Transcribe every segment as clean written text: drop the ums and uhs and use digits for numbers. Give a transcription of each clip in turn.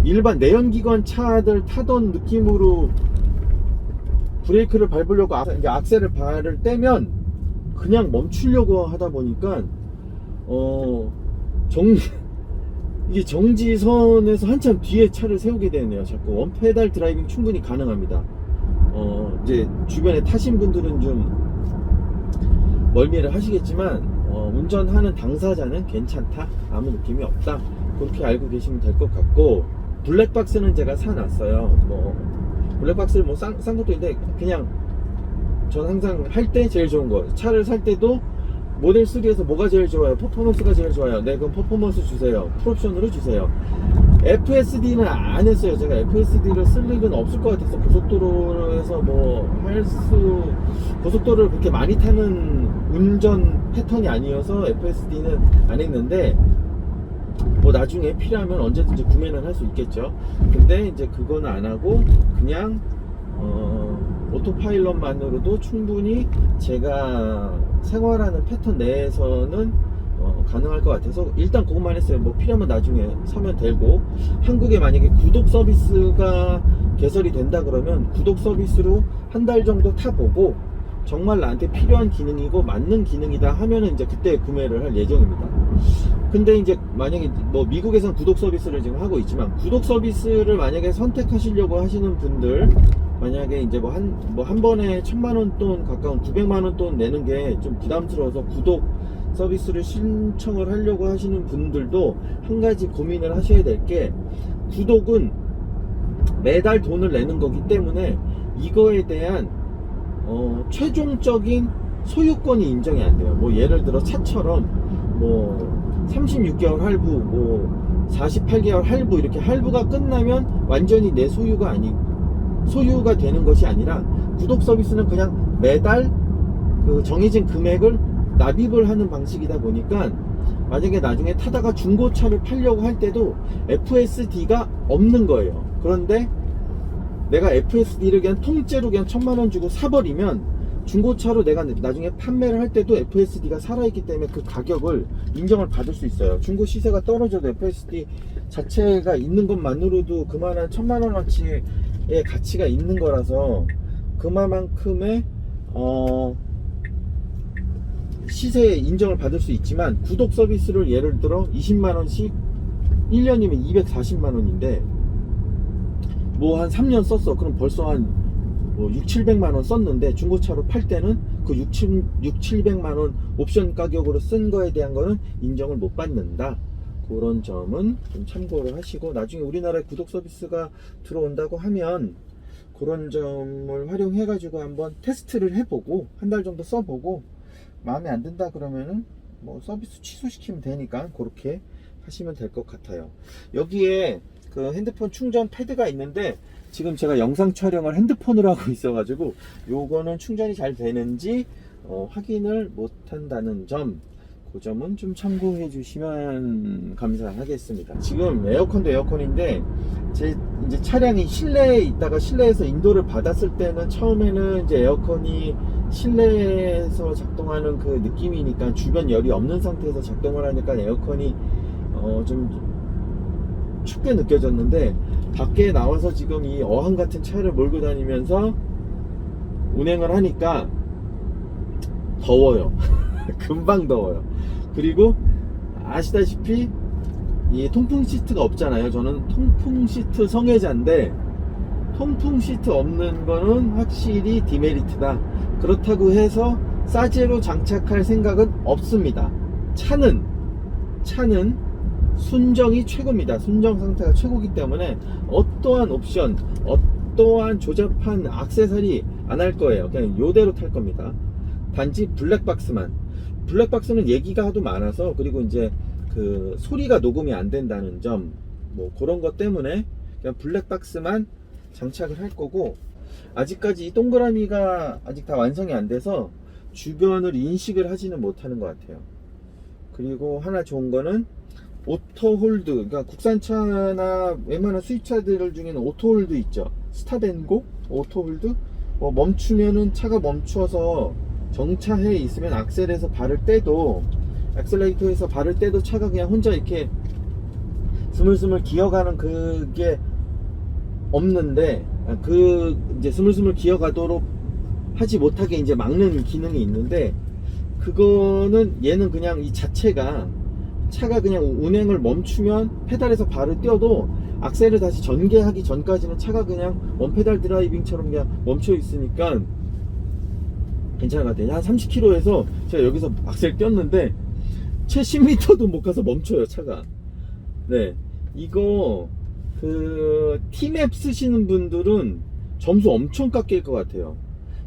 일반 내연기관 차들 타던 느낌으로 브레이크를 밟으려고 이제 악셀을 발을 떼면 그냥 멈추려고 하다 보니까 이게 정지선에서 한참 뒤에 차를 세우게 되네요. 자꾸 원페달 드라이빙 충분히 가능합니다. 이제 주변에 타신 분들은 좀 멀미를 하시겠지만 운전하는 당사자는 괜찮다, 아무 느낌이 없다, 그렇게 알고 계시면 될 것 같고, 블랙박스는 제가 사놨어요. 블랙박스를 싼 것도 있는데, 그냥 전 항상 할 때 제일 좋은 거, 차를 살 때도 모델 3에서 뭐가 제일 좋아요? 퍼포먼스가 제일 좋아요. 네, 그럼 퍼포먼스 주세요. 풀옵션으로 주세요. FSD는 안 했어요. 제가 FSD를 쓸 일은 없을 것 같아서, 고속도로에서 고속도로를 그렇게 많이 타는 운전 패턴이 아니어서 FSD는 안 했는데, 나중에 필요하면 언제든지 구매는 할 수 있겠죠. 근데 이제 그거는 안 하고 그냥 오토파일럿만으로도 충분히 제가 생활하는 패턴 내에서는 가능할 것 같아서 일단 그것만 했어요. 필요하면 나중에 사면 되고, 한국에 만약에 구독 서비스가 개설이 된다 그러면 구독 서비스로 한 달 정도 타보고 정말 나한테 필요한 기능이고 맞는 기능이다 하면은 이제 그때 구매를 할 예정입니다. 근데 이제 만약에 미국에선 구독 서비스를 지금 하고 있지만, 구독 서비스를 만약에 선택하시려고 하시는 분들, 만약에 이제 한 번에 1000만원 돈 가까운 900만원 돈 내는 게 좀 부담스러워서 구독 서비스를 신청을 하려고 하시는 분들도 한 가지 고민을 하셔야 될 게, 구독은 매달 돈을 내는 거기 때문에 이거에 대한 최종적인 소유권이 인정이 안 돼요. 예를 들어 차처럼 36개월 할부, 48개월 할부, 이렇게 할부가 끝나면 완전히 내 소유가 되는 것이 아니라, 구독 서비스는 그냥 매달 그 정해진 금액을 납입을 하는 방식이다 보니까, 만약에 나중에 타다가 중고차를 팔려고 할 때도 FSD가 없는 거예요. 그런데 내가 FSD를 그냥 통째로 그냥 1000만원 주고 사버리면, 중고차로 내가 나중에 판매를 할 때도 FSD가 살아있기 때문에 그 가격을 인정을 받을 수 있어요. 중고 시세가 떨어져도 FSD 자체가 있는 것만으로도 그만한 1000만원어치의 가치가 있는 거라서, 그만큼의 시세에 인정을 받을 수 있지만, 구독 서비스를 예를 들어 20만원씩 1년이면 240만원인데 한 3년 썼어. 그럼 벌써 한 600~700만원 썼는데, 중고차로 팔 때는 그 600~700만원 옵션 가격으로 쓴 거에 대한 거는 인정을 못 받는다. 그런 점은 좀 참고를 하시고, 나중에 우리나라에 구독 서비스가 들어온다고 하면 그런 점을 활용해 가지고 한번 테스트를 해보고, 한 달 정도 써보고 마음에 안 든다 그러면은 서비스 취소시키면 되니까 그렇게 하시면 될 것 같아요. 여기에 그 핸드폰 충전 패드가 있는데, 지금 제가 영상 촬영을 핸드폰으로 하고 있어 가지고 요거는 충전이 잘 되는지 확인을 못 한다는 점, 그 점은 좀 참고해 주시면 감사하겠습니다. 지금 에어컨도 에어컨인데, 제 이제 차량이 실내에 있다가 실내에서 인도를 받았을 때는 처음에는 이제 에어컨이 실내에서 작동하는 그 느낌이니까, 주변 열이 없는 상태에서 작동을 하니까 에어컨이 좀 춥게 느껴졌는데, 밖에 나와서 지금 이 어항 같은 차를 몰고 다니면서 운행을 하니까 더워요. 금방 더워요. 그리고 아시다시피 이 통풍 시트가 없잖아요. 저는 통풍 시트 성애자인데, 통풍 시트 없는 거는 확실히 디메리트다. 그렇다고 해서 싸제로 장착할 생각은 없습니다. 차는 순정이 최고입니다. 순정 상태가 최고이기 때문에 어떠한 옵션, 어떠한 조잡한 액세서리 안 할 거예요. 그냥 요대로 탈 겁니다. 단지 블랙박스는 얘기가 하도 많아서, 그리고 이제 그 소리가 녹음이 안 된다는 점, 그런 것 때문에 그냥 블랙박스만 장착을 할 거고, 아직까지 이 동그라미가 아직 다 완성이 안 돼서 주변을 인식을 하지는 못하는 것 같아요. 그리고 하나 좋은 거는 오토홀드, 그러니까 국산차나 웬만한 수입차들 중에는 오토홀드 있죠. 스탑앤고 오토홀드. 멈추면은 차가 멈추어서 정차해 있으면 엑셀레이터에서 발을 떼도 차가 그냥 혼자 이렇게 스물스물 기어가는 그게 없는데, 이제 스물스물 기어가도록 하지 못하게 이제 막는 기능이 있는데, 그거는 얘는 그냥 이 자체가 차가 그냥 운행을 멈추면 페달에서 발을 떼어도 악셀을 다시 전개하기 전까지는 차가 그냥 원페달 드라이빙처럼 그냥 멈춰 있으니까 괜찮은 것 같아요. 한 30km에서 제가 여기서 악셀 떼었는데 채 10m도 못 가서 멈춰요, 차가. 네, 이거 T맵 쓰시는 분들은 점수 엄청 깎일 것 같아요.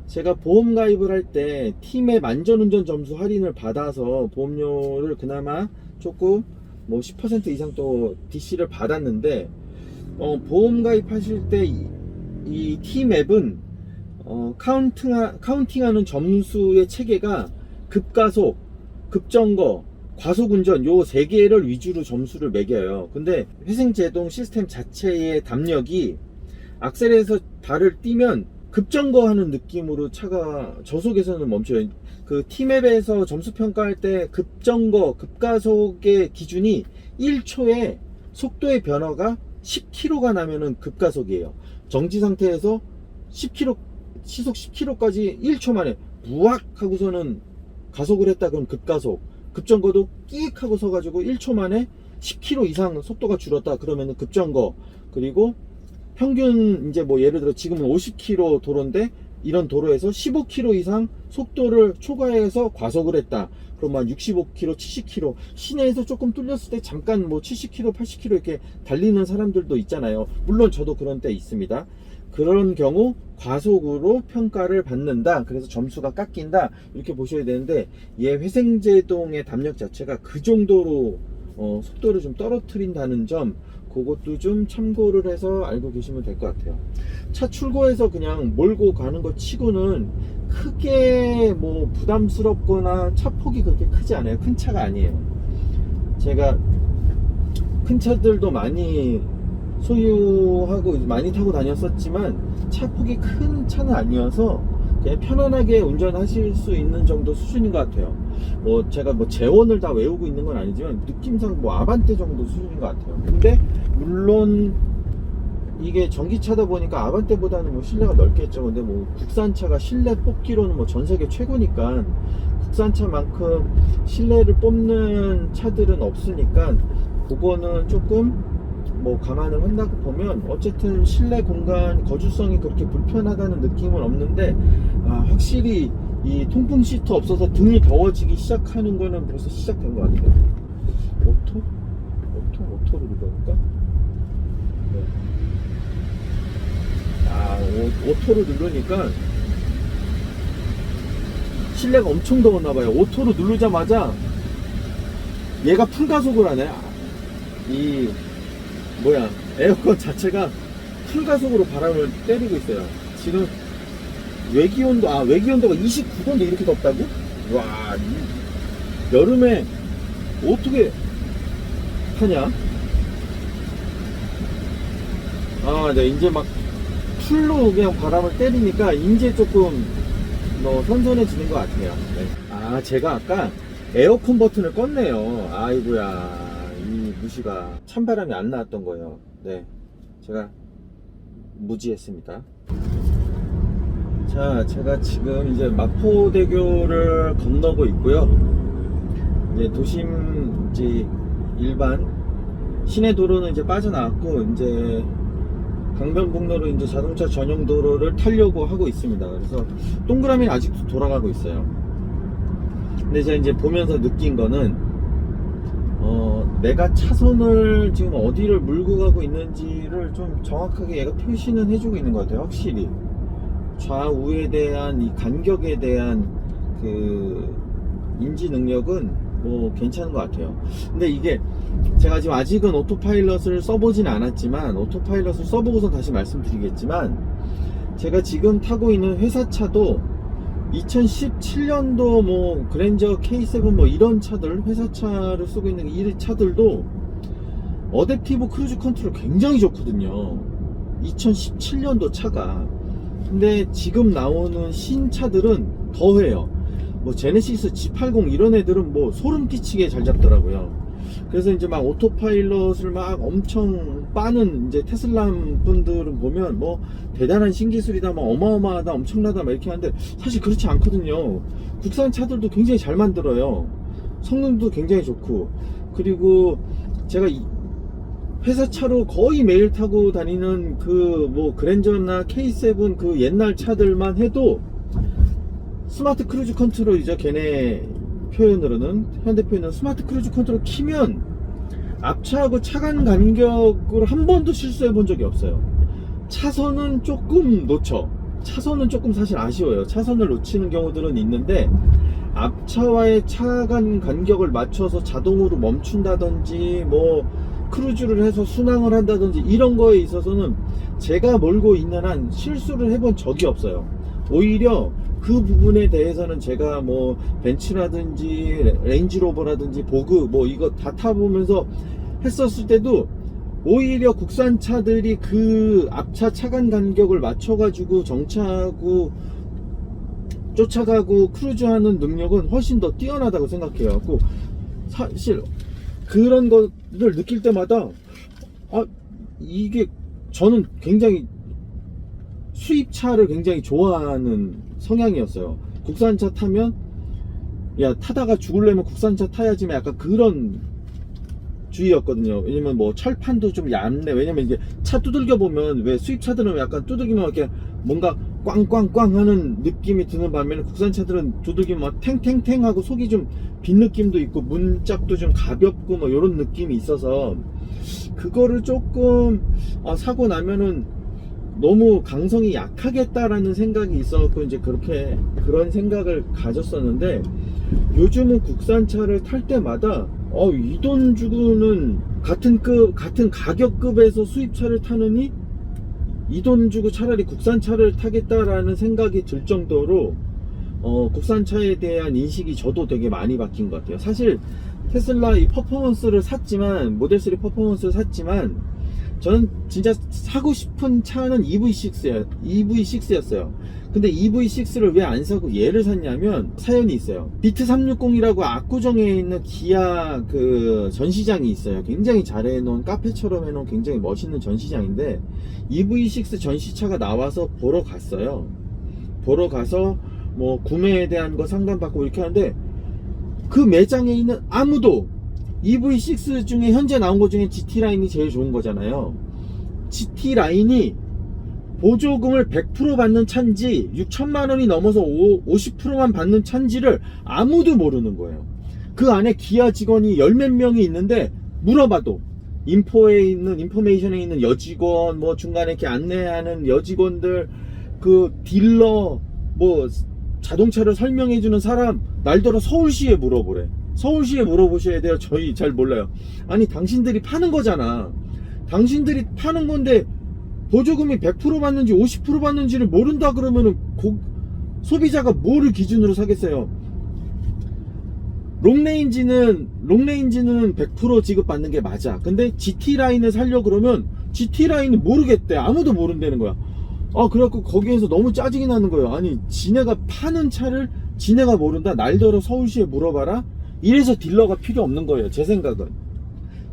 제가 보험 가입을 할 때 T맵 안전운전 점수 할인을 받아서 보험료를 그나마 조금 뭐 10% 이상 또 DC를 받았는데, 보험 가입하실 때 이 T맵은 카운팅하는 점수의 체계가 급가속, 급정거, 과속운전 요 3개를 위주로 점수를 매겨요. 근데 회생제동 시스템 자체의 담력이 악셀에서 발을 띄면 급정거하는 느낌으로 차가 저속에서는 멈춰요. 그 T맵에서 점수 평가할 때 급정거, 급가속의 기준이 1초에 속도의 변화가 10km가 나면은 급가속이에요. 정지 상태에서 10km, 시속 10km까지 1초 만에 부악 하고서는 가속을 했다 그럼 급가속, 급정거도 끼익 하고 서가지고 1초 만에 10km 이상 속도가 줄었다 그러면은 급정거, 그리고 평균 이제 뭐 예를 들어 지금은 50km 도로인데 이런 도로에서 15km 이상 속도를 초과해서 과속을 했다 그러면 65km, 70km 시내에서 조금 뚫렸을 때 잠깐 뭐 70km, 80km 이렇게 달리는 사람들도 있잖아요. 물론 저도 그런 때 있습니다. 그런 경우 과속으로 평가를 받는다, 그래서 점수가 깎인다 이렇게 보셔야 되는데, 얘 회생제동의 담력 자체가 그 정도로 속도를 좀 떨어뜨린다는 점, 그것도 좀 참고를 해서 알고 계시면 될 것 같아요. 차 출고해서 그냥 몰고 가는 것 치고는 크게 뭐 부담스럽거나 차 폭이 그렇게 크지 않아요. 큰 차가 아니에요. 제가 큰 차들도 많이 소유하고 많이 타고 다녔었지만 차 폭이 큰 차는 아니어서 그냥 편안하게 운전하실 수 있는 정도 수준인 것 같아요. 뭐 제가 뭐 재원을 다 외우고 있는 건 아니지만 느낌상 뭐 아반떼 정도 수준인 것 같아요. 근데 물론 이게 전기차다 보니까 아반떼보다는 뭐 실내가 넓겠죠. 근데 뭐 국산차가 실내 뽑기로는 뭐 전 세계 최고니까 국산차만큼 실내를 뽑는 차들은 없으니까 그거는 조금 뭐 감안을 한다고 보면 어쨌든 실내 공간 거주성이 그렇게 불편하다는 느낌은 없는데, 확실히 이 통풍 시트 없어서 등이 더워지기 시작하는 거는 벌써 시작된 것 같아요. 오토로 눌러볼까? 네. 오토로 누르니까 실내가 엄청 더웠나봐요. 오토로 누르자마자 얘가 풀가속을 하네. 에어컨 자체가 풀가속으로 바람을 때리고 있어요. 지금 외기온도가 29도인데 이렇게 덥다고? 와, 여름에 어떻게 타냐? 네, 이제 막 풀로 그냥 바람을 때리니까 이제 조금 선선해지는 것 같아요. 네. 제가 아까 에어컨 버튼을 껐네요. 아이고야, 이 무시가 찬바람이 안 나왔던 거예요. 네, 제가 무지했습니다. 자, 제가 지금 이제 마포대교를 건너고 있고요. 이제 도심 이제 일반 시내 도로는 이제 빠져나왔고 이제 강변북로로 이제 자동차 전용 도로를 타려고 하고 있습니다. 그래서 동그라미는 아직도 돌아가고 있어요. 근데 제가 이제 보면서 느낀 거는 내가 차선을 지금 어디를 물고 가고 있는지를 좀 정확하게 얘가 표시는 해주고 있는 것 같아요. 확실히 좌우에 대한 이 간격에 대한 그 인지 능력은 뭐 괜찮은 것 같아요. 근데 이게 제가 지금 아직은 오토파일럿을 써보진 않았지만, 오토파일럿을 써보고선 다시 말씀드리겠지만, 제가 지금 타고 있는 회사차도 2017년도 뭐 그랜저 K7 뭐 이런 차들, 회사차를 쓰고 있는 이 차들도 어댑티브 크루즈 컨트롤 굉장히 좋거든요. 2017년도 차가. 근데 지금 나오는 신차들은 더해요. 뭐 제네시스 G80 이런 애들은 뭐 소름 끼치게 잘 잡더라고요. 그래서 이제 막 오토파일럿을 막 엄청 빠는 이제 테슬라 분들은 보면 뭐 대단한 신기술이다, 뭐 어마어마하다, 엄청나다 막 이렇게 하는데 사실 그렇지 않거든요. 국산 차들도 굉장히 잘 만들어요. 성능도 굉장히 좋고, 그리고 제가 회사 차로 거의 매일 타고 다니는 그 뭐 그랜저나 K7 그 옛날 차들만 해도 스마트 크루즈 컨트롤이죠. 걔네 표현으로는, 현대 표현은 스마트 크루즈 컨트롤 키면 앞차하고 차간 간격을 한 번도 실수해 본 적이 없어요. 차선은 조금 놓쳐. 차선은 조금 사실 아쉬워요. 차선을 놓치는 경우들은 있는데 앞차와의 차간 간격을 맞춰서 자동으로 멈춘다든지 뭐 크루즈를 해서 순항을 한다든지 이런 거에 있어서는 제가 몰고 있는 한 실수를 해본 적이 없어요. 오히려 그 부분에 대해서는 제가 뭐 벤츠라든지 레인지로버라든지 보그 뭐 이거 다 타보면서 했었을 때도 오히려 국산 차들이 그 앞차 차간 간격을 맞춰가지고 정차하고 쫓아가고 크루즈하는 능력은 훨씬 더 뛰어나다고 생각해요. 사실 그런 것을 느낄 때마다 이게 저는 굉장히 수입차를 굉장히 좋아하는 성향이었어요. 국산차 타면 야 타다가 죽으려면 국산차 타야지, 약간 그런 주의였거든요. 왜냐면 뭐 철판도 좀 얇네. 왜냐면 이게 차 두들겨 보면 왜 수입차들은 약간 두들기면 이렇게 뭔가 꽝꽝꽝 하는 느낌이 드는 반면에 국산차들은 두들기면 막 탱탱탱 하고 속이 좀 빈 느낌도 있고 문짝도 좀 가볍고 뭐 이런 느낌이 있어서 그거를 조금 사고 나면은 너무 강성이 약하겠다라는 생각이 있어서 이제 그런 생각을 가졌었는데, 요즘은 국산차를 탈 때마다 이 돈 주고는 같은 가격급에서 수입차를 타느니 이 돈 주고 차라리 국산차를 타겠다라는 생각이 들 정도로 국산차에 대한 인식이 저도 되게 많이 바뀐 것 같아요. 사실 테슬라 이 퍼포먼스를 샀지만, 모델3 퍼포먼스를 샀지만 저는 진짜 사고 싶은 차는 EV6였어요. 근데 EV6를 왜 안 사고 얘를 샀냐면 사연이 있어요. 비트 360이라고 압구정에 있는 기아 그 전시장이 있어요. 굉장히 잘 해놓은, 카페처럼 해놓은 굉장히 멋있는 전시장인데 EV6 전시차가 나와서 보러 갔어요. 보러 가서 뭐 구매에 대한 거 상담받고 이렇게 하는데 그 매장에 있는 아무도 EV6 중에 현재 나온 것 중에 GT라인이 제일 좋은 거잖아요. GT라인이 보조금을 100% 받는 차인지 6천만원이 넘어서 50%만 받는 차인지를 아무도 모르는 거예요. 그 안에 기아 직원이 열 몇 명이 있는데 물어봐도 인포메이션에 있는 여직원, 뭐 중간에 이렇게 안내하는 여직원들, 그 딜러, 뭐 자동차를 설명해주는 사람, 날더러 서울시에 물어보래. 서울시에 물어보셔야 돼요. 저희 잘 몰라요. 아니 당신들이 파는 거잖아. 당신들이 파는 건데 보조금이 100% 받는지 50% 받는지를 모른다 그러면은 소비자가 뭐를 기준으로 사겠어요. 롱레인지는 100% 지급받는 게 맞아. 근데 GT라인을 살려 그러면 GT라인은 모르겠대. 아무도 모른다는 거야. 그래갖고 거기에서 너무 짜증이 나는 거예요. 아니 지네가 파는 차를 지네가 모른다? 날더러 서울시에 물어봐라? 이래서 딜러가 필요 없는 거예요. 제 생각은.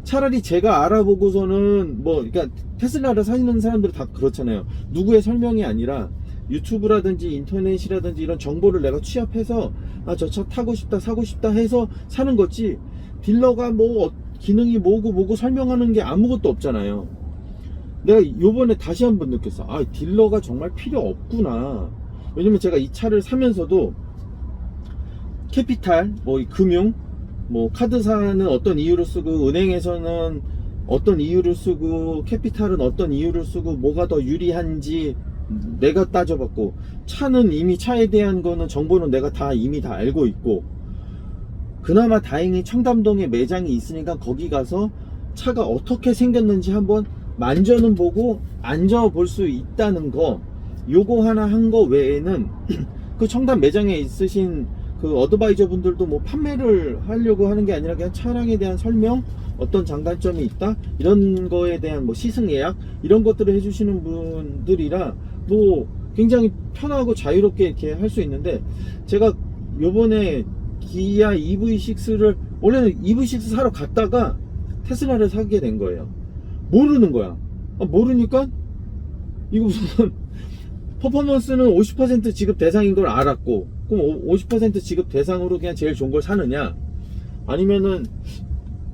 차라리 제가 알아보고서는 그러니까 테슬라를 사는 사람들은 다 그렇잖아요. 누구의 설명이 아니라 유튜브라든지 인터넷이라든지 이런 정보를 내가 취합해서 저 차 타고 싶다, 사고 싶다 해서 사는 거지, 딜러가 뭐 기능이 뭐고 설명하는 게 아무것도 없잖아요. 내가 요번에 다시 한번 느꼈어. 딜러가 정말 필요 없구나. 왜냐면 제가 이 차를 사면서도 캐피탈, 금융, 카드사는 어떤 이유를 쓰고, 은행에서는 어떤 이유를 쓰고, 캐피탈은 어떤 이유를 쓰고, 뭐가 더 유리한지 내가 따져봤고, 차는 이미 차에 대한 거는 정보는 내가 이미 다 알고 있고, 그나마 다행히 청담동에 매장이 있으니까 거기 가서 차가 어떻게 생겼는지 한번 만져는 보고 앉아볼 수 있다는 거, 요거 하나 한 거 외에는 그 청담 매장에 있으신 그 어드바이저 분들도 판매를 하려고 하는 게 아니라 그냥 차량에 대한 설명, 어떤 장단점이 있다, 이런 거에 대한 시승 예약, 이런 것들을 해주시는 분들이라 굉장히 편하고 자유롭게 이렇게 할 수 있는데, 제가 요번에 기아 EV6를 원래는 EV6 사러 갔다가 테슬라를 사게 된 거예요. 모르는 거야. 모르니까 이거 무슨 퍼포먼스는 50% 지급 대상인 걸 알았고, 그럼 50% 지급 대상으로 그냥 제일 좋은 걸 사느냐, 아니면은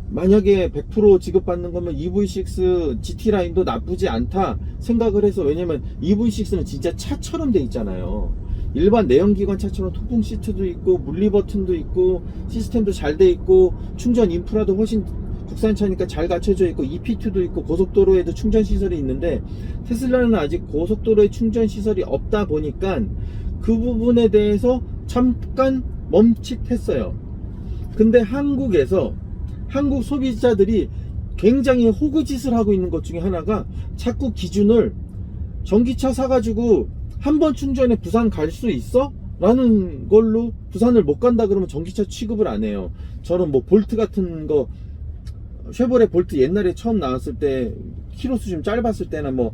만약에 100% 지급받는 거면 EV6 GT 라인도 나쁘지 않다 생각을 해서, 왜냐면 EV6는 진짜 차처럼 돼 있잖아요. 일반 내연기관 차처럼 통풍 시트도 있고 물리 버튼도 있고 시스템도 잘 돼 있고 충전 인프라도 훨씬 국산차니까 잘 갖춰져 있고 EP2도 있고 고속도로에도 충전 시설이 있는데, 테슬라는 아직 고속도로에 충전 시설이 없다 보니까 그 부분에 대해서 잠깐 멈칫했어요. 근데 한국에서 한국 소비자들이 굉장히 호구짓을 하고 있는 것 중에 하나가, 자꾸 기준을 전기차 사가지고 한 번 충전에 부산 갈 수 있어? 라는 걸로, 부산을 못 간다 그러면 전기차 취급을 안 해요. 저는 뭐 볼트 같은 거, 쉐보레 볼트 옛날에 처음 나왔을 때 키로수 좀 짧았을 때나 뭐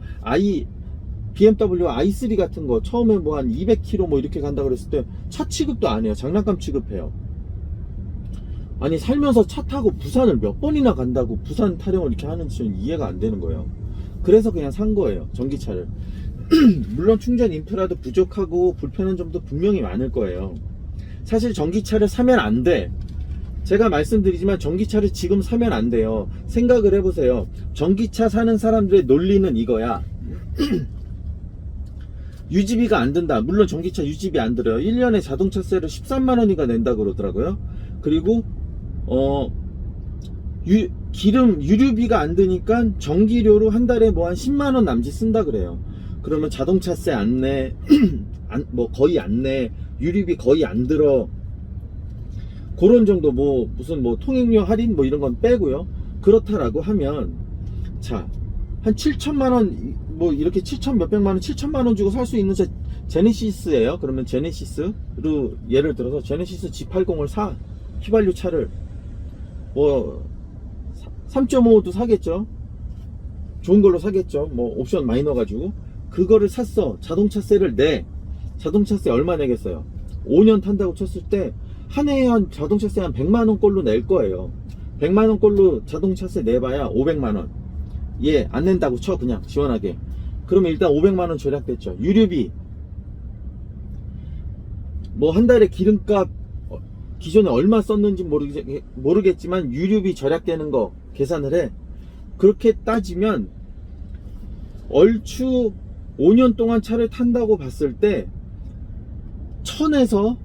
BMW i3 같은 거 처음에 뭐 한 200km 뭐 이렇게 간다 그랬을 때 차 취급도 안 해요. 장난감 취급해요. 아니, 살면서 차 타고 부산을 몇 번이나 간다고 부산 타령을 이렇게 하는지 저는 이해가 안 되는 거예요. 그래서 그냥 산 거예요, 전기차를. 물론 충전 인프라도 부족하고 불편한 점도 분명히 많을 거예요. 사실 전기차를 사면 안 돼. 제가 말씀드리지만 전기차를 지금 사면 안 돼요. 생각을 해보세요. 전기차 사는 사람들의 논리는 이거야. 유지비가 안 든다. 물론 전기차 유지비 안 들어요. 1년에 자동차세를 13만원인가 낸다 그러더라고요. 그리고 기름 유류비가 안 드니까 전기료로 한 달에 뭐 한 10만원 남짓 쓴다 그래요. 그러면 자동차세 안 내, 뭐 거의 안 내, 유류비 거의 안 들어, 그런 정도, 뭐 무슨 뭐 통행료 할인 뭐 이런 건 빼고요. 그렇다라고 하면, 자, 한 7천만원, 뭐 이렇게 7천 몇백만원, 7천만원 주고 살 수 있는 차 제네시스예요. 그러면 제네시스로 예를 들어서 제네시스 G80을 사, 휘발유 차를 뭐 3.5도 사겠죠. 좋은 걸로 사겠죠. 뭐 옵션 많이 넣어가지고 그거를 샀어. 자동차세를 내. 자동차세 얼마 내겠어요? 5년 탄다고 쳤을 때 한 해에 한 자동차세 한 100만원 꼴로 낼 거예요. 100만원 꼴로 자동차세 내봐야 500만원. 예, 안 낸다고 쳐, 그냥 시원하게. 그러면 일단 500만원 절약됐죠. 유류비, 뭐 한 달에 기름값 기존에 얼마 썼는지 모르겠지만 유류비 절약되는 거 계산을 해. 그렇게 따지면 얼추 5년 동안 차를 탄다고 봤을 때 1000에서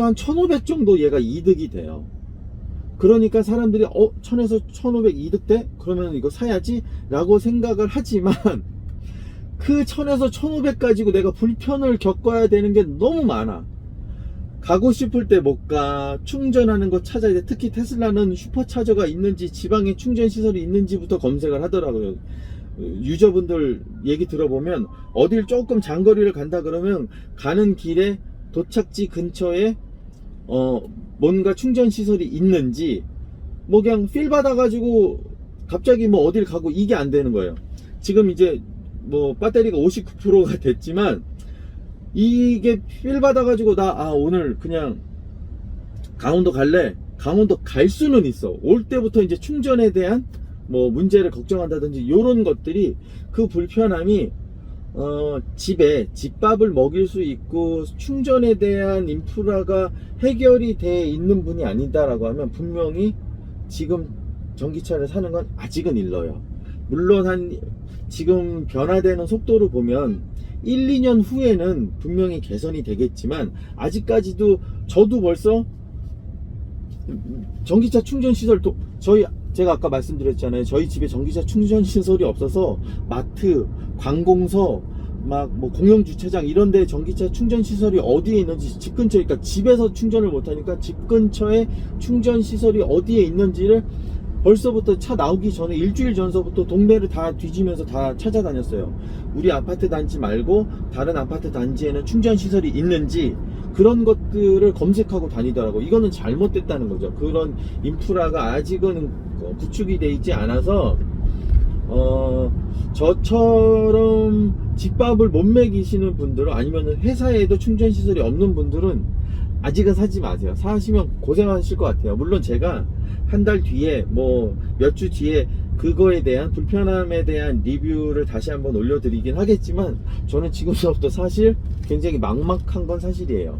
한 1500 정도 얘가 이득이 돼요. 그러니까 사람들이 1000에서 1500 이득 돼? 그러면 이거 사야지 라고 생각을 하지만, 그 1000에서 1500 가지고 내가 불편을 겪어야 되는 게 너무 많아. 가고 싶을 때 못 가, 충전하는 거 찾아야 돼. 특히 테슬라는 슈퍼차저가 있는지 지방에 충전 시설이 있는지부터 검색을 하더라고요. 유저분들 얘기 들어보면 어딜 조금 장거리를 간다 그러면 가는 길에 도착지 근처에 뭔가 충전 시설이 있는지, 뭐 그냥 필 받아가지고 갑자기 뭐 어딜 가고 이게 안 되는 거예요. 지금 이제 뭐 배터리가 59%가 됐지만 이게 필 받아가지고 오늘 그냥 강원도 갈래? 강원도 갈 수는 있어. 올 때부터 이제 충전에 대한 뭐 문제를 걱정한다든지 요런 것들이, 그 불편함이 집에 집밥을 먹일 수 있고 충전에 대한 인프라가 해결이 돼 있는 분이 아니다라고 하면 분명히 지금 전기차를 사는 건 아직은 일러요. 물론 지금 변화되는 속도를 보면 1, 2년 후에는 분명히 개선이 되겠지만, 아직까지도 저도 벌써 전기차 충전 시설도, 제가 아까 말씀드렸잖아요. 저희 집에 전기차 충전 시설이 없어서 마트, 관공서, 막 뭐 공영주차장 이런데 전기차 충전 시설이 어디에 있는지, 집 근처에, 그러니까 집에서 충전을 못하니까 집 근처에 충전 시설이 어디에 있는지를 벌써부터 차 나오기 전에 일주일 전서부터 동네를 다 뒤지면서 다 찾아다녔어요. 우리 아파트 단지 말고 다른 아파트 단지에는 충전 시설이 있는지, 그런 것들을 검색하고 다니더라고. 이거는 잘못됐다는 거죠. 그런 인프라가 아직은 구축이 돼 있지 않아서 저처럼 집밥을 못 먹이시는 분들은, 아니면 회사에도 충전 시설이 없는 분들은 아직은 사지 마세요. 사시면 고생하실 것 같아요. 물론 제가 한 달 뒤에 뭐 몇 주 뒤에 그거에 대한 불편함에 대한 리뷰를 다시 한번 올려드리긴 하겠지만 저는 지금부터 사실 굉장히 막막한 건 사실이에요.